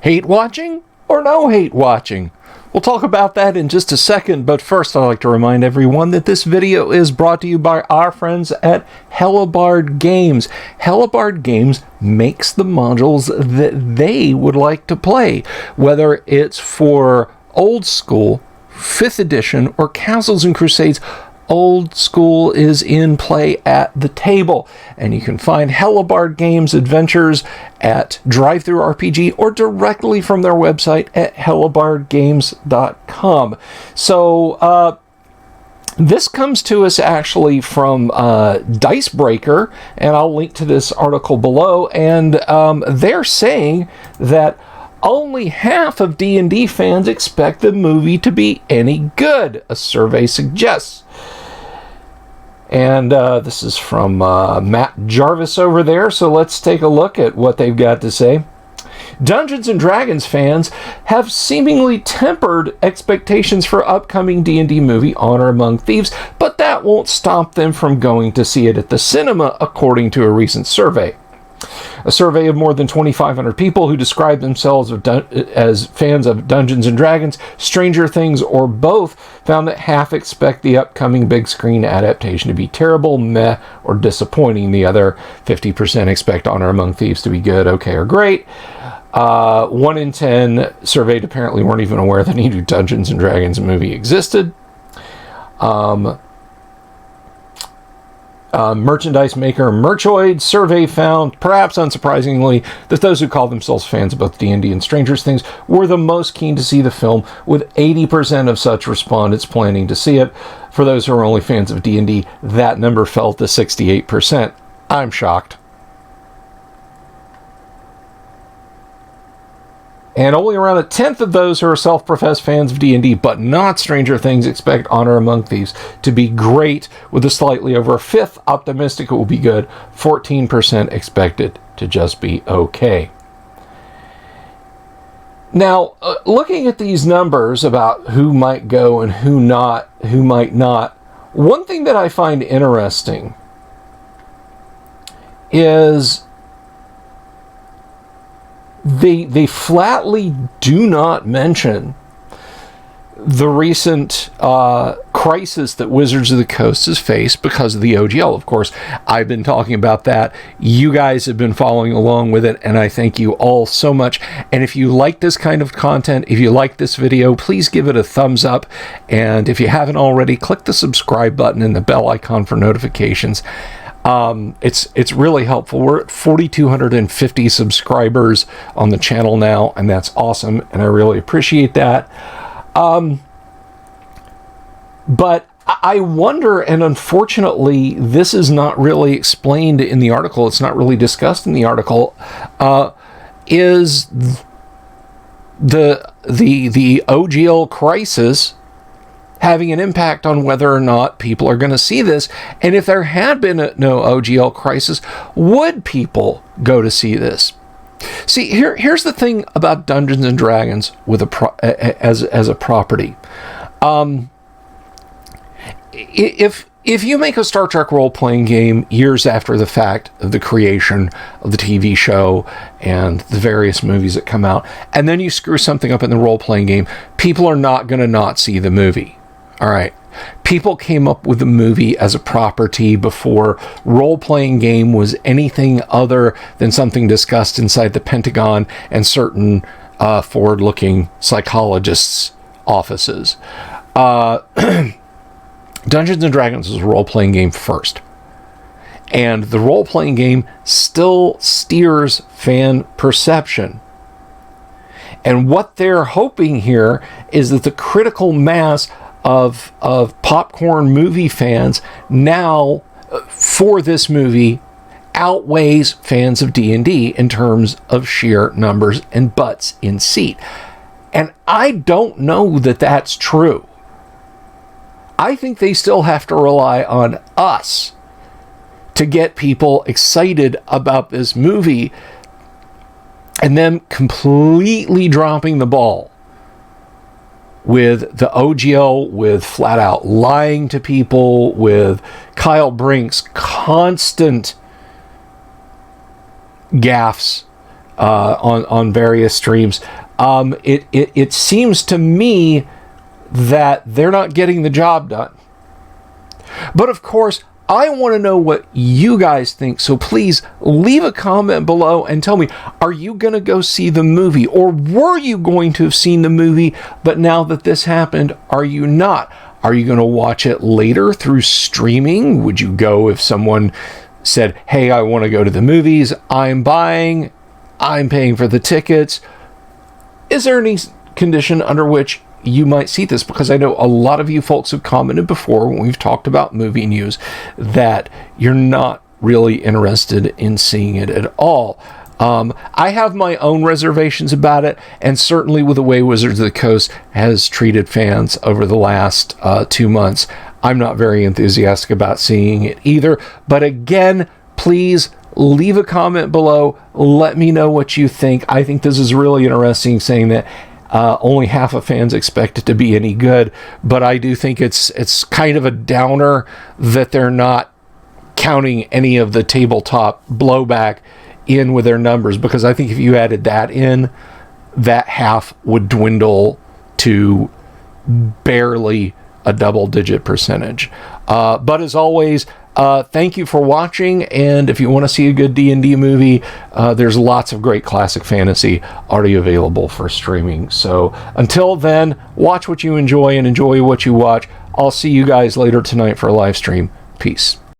Hate watching or no hate watching? We'll talk about that in just a second, but first I'd like to remind everyone that this video is brought to you by our friends at Hellebarde Games. Hellebarde Games makes the modules that they would like to play, whether it's for old school, 5th edition, or Castles and Crusades. Old school is in play at the table, and you can find Hellebarde Games adventures at DriveThruRPG or directly from their website at hellebardegames.com. So this comes to us actually from Dicebreaker, and I'll link to this article below, and they're saying that only half of D&D fans expect the movie to be any good, a survey suggests. And this is from Matt Jarvis over there, so let's take a look at what they've got to say. Dungeons & Dragons fans have seemingly tempered expectations for upcoming D&D movie Honor Among Thieves, but that won't stop them from going to see it at the cinema, according to a recent survey. A survey of more than 2,500 people who describe themselves as fans of Dungeons & Dragons, Stranger Things, or both found that half expect the upcoming big screen adaptation to be terrible, meh, or disappointing. The other 50% expect Honor Among Thieves to be good, okay, or great. 1 in 10 surveyed apparently weren't even aware that any new Dungeons & Dragons movie existed. Merchandise maker Merchoid survey found, perhaps unsurprisingly, that those who call themselves fans of both D&D and Stranger Things were the most keen to see the film, with 80% of such respondents planning to see it. For those who are only fans of D&D, that number fell to 68%. I'm shocked. And only around 1/10 of those who are self-professed fans of D&D, but not Stranger Things, expect Honor Among Thieves to be great, with a slightly over a fifth optimistic it will be good. 14% expect it to just be okay. Now, looking at these numbers about who might go and who might not, one thing that I find interesting is they flatly do not mention the recent crisis that Wizards of the Coast has faced because of the OGL. Of course, I've been talking about that. You guys have been following along with it, and I thank you all so much. And if you like this kind of content, if you like this video, please give it a thumbs up. And if you haven't already, click the subscribe button and the bell icon for notifications. It's really helpful. We're at 4,250 subscribers on the channel now, and that's awesome, and I really appreciate that. But I wonder, and unfortunately, this is not really explained in the article, it's not really discussed in the article, is the OGL crisis having an impact on whether or not people are going to see this. And if there had been no OGL crisis, would people go to see this? See, here's the thing about Dungeons and Dragons with as a property. If you make a Star Trek role-playing game years after the fact of the creation of the TV show and the various movies that come out, and then you screw something up in the role-playing game, people are not going to not see the movie. All right. People came up with the movie as a property before role-playing game was anything other than something discussed inside the Pentagon and certain forward-looking psychologists' offices. Dungeons & Dragons was a role-playing game first. And the role-playing game still steers fan perception. And what they're hoping here is that the critical mass of popcorn movie fans now, for this movie, outweighs fans of D&D in terms of sheer numbers and butts in seat. And I don't know that that's true. I think they still have to rely on us to get people excited about this movie, and them completely dropping the ball with the OGL, with flat out lying to people, with Kyle Brink's constant gaffes on various streams. It seems to me that they're not getting the job done. But of course, I want to know what you guys think, so please leave a comment below and tell me, are you going to go see the movie? Or were you going to have seen the movie, but now that this happened, are you not? Are you going to watch it later through streaming? Would you go if someone said, hey, I want to go to the movies, I'm paying for the tickets? Is there any condition under which you might see this? Because I know a lot of you folks have commented before when we've talked about movie news that you're not really interested in seeing it at all. I have my own reservations about it, and certainly with the way Wizards of the Coast has treated fans over the last 2 months, I'm not very enthusiastic about seeing it either. But again, please leave a comment below. Let me know what you think. I think this is really interesting, saying that only half of fans expect it to be any good, but I do think it's kind of a downer that they're not counting any of the tabletop blowback in with their numbers, because I think if you added that in, that half would dwindle to barely a double-digit percentage. But as always, thank you for watching, and if you want to see a good D&D movie, there's lots of great classic fantasy already available for streaming. So until then, watch what you enjoy and enjoy what you watch. I'll see you guys later tonight for a live stream. Peace.